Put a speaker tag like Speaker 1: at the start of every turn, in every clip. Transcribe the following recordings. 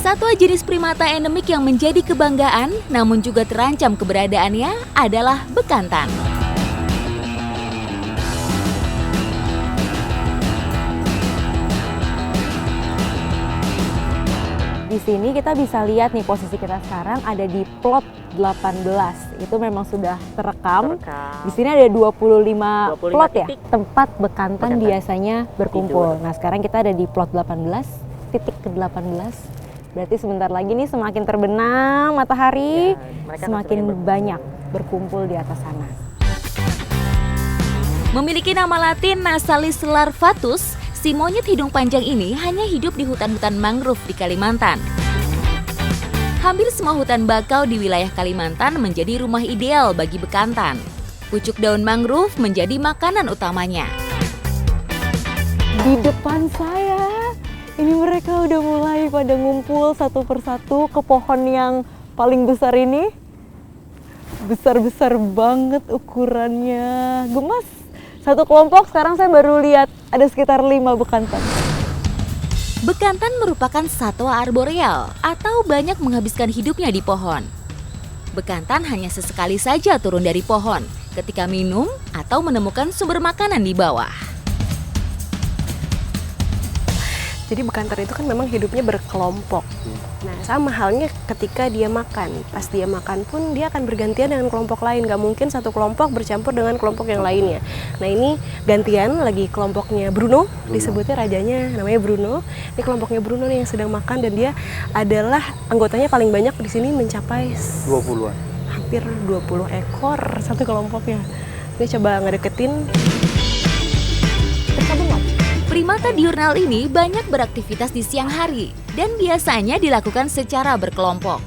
Speaker 1: Satwa jenis primata endemik yang menjadi kebanggaan namun juga terancam keberadaannya adalah bekantan.
Speaker 2: Di sini kita bisa lihat nih posisi kita sekarang ada di plot 18. Itu memang sudah terekam. Di sini ada 25 plot ya, tempat bekantan biasanya berkumpul. Nah, sekarang kita ada di plot 18, titik ke-18. Berarti sebentar lagi nih semakin terbenam matahari, semakin banyak berkumpul di atas sana.
Speaker 1: Memiliki nama latin Nasalis larvatus, si monyet hidung panjang ini hanya hidup di hutan-hutan mangrove di Kalimantan. Hampir semua hutan bakau di wilayah Kalimantan menjadi rumah ideal bagi bekantan. Pucuk daun mangrove menjadi makanan utamanya.
Speaker 2: Di depan saya, ini mereka udah mulai pada ngumpul satu persatu ke pohon yang paling besar ini. Besar-besar banget ukurannya, gemas. Satu kelompok sekarang saya baru lihat ada sekitar 5 bekantan.
Speaker 1: Bekantan merupakan satwa arboreal atau banyak menghabiskan hidupnya di pohon. Bekantan hanya sesekali saja turun dari pohon ketika minum atau menemukan sumber makanan di bawah.
Speaker 3: Jadi bekantan itu kan memang hidupnya berkelompok. Nah, sama halnya ketika dia makan. Pas dia makan pun dia akan bergantian dengan kelompok lain. Gak mungkin satu kelompok bercampur dengan kelompok yang lainnya. Nah, ini gantian lagi kelompoknya Bruno. Disebutnya rajanya namanya Bruno. Ini kelompoknya Bruno nih yang sedang makan dan dia adalah anggotanya paling banyak di sini mencapai
Speaker 4: 20-an.
Speaker 3: Hampir 20 ekor satu kelompoknya. Dia coba ngedeketin.
Speaker 1: Primata diurnal ini banyak beraktivitas di siang hari dan biasanya dilakukan secara berkelompok.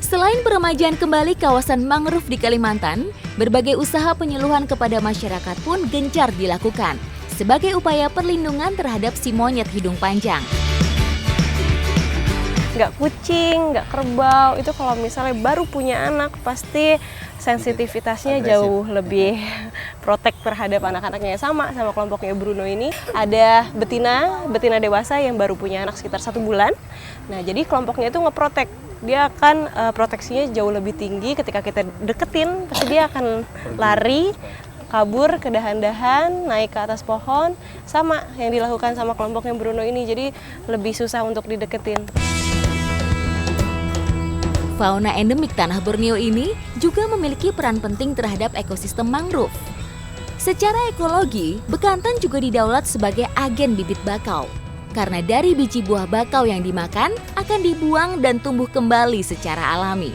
Speaker 1: Selain peremajaan kembali kawasan mangrove di Kalimantan, berbagai usaha penyuluhan kepada masyarakat pun gencar dilakukan sebagai upaya perlindungan terhadap si monyet hidung panjang.
Speaker 3: Nggak kucing, nggak kerbau, itu kalau misalnya baru punya anak pasti sensitivitasnya jauh lebih protek terhadap anak-anaknya. Sama kelompoknya Bruno ini ada betina dewasa yang baru punya anak sekitar 1 bulan. Nah, jadi kelompoknya itu ngeprotek. Dia akan proteksinya jauh lebih tinggi ketika kita deketin, pasti dia akan lari, kabur ke dahan-dahan, naik ke atas pohon, sama yang dilakukan sama kelompoknya Bruno ini. Jadi lebih susah untuk dideketin.
Speaker 1: Fauna endemik tanah Borneo ini juga memiliki peran penting terhadap ekosistem mangrove. Secara ekologi, bekantan juga didaulat sebagai agen bibit bakau. Karena dari biji buah bakau yang dimakan akan dibuang dan tumbuh kembali secara alami.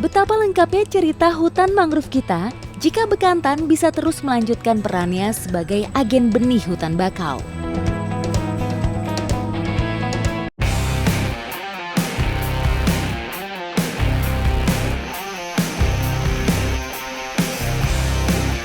Speaker 1: Betapa lengkapnya cerita hutan mangrove kita jika bekantan bisa terus melanjutkan perannya sebagai agen benih hutan bakau.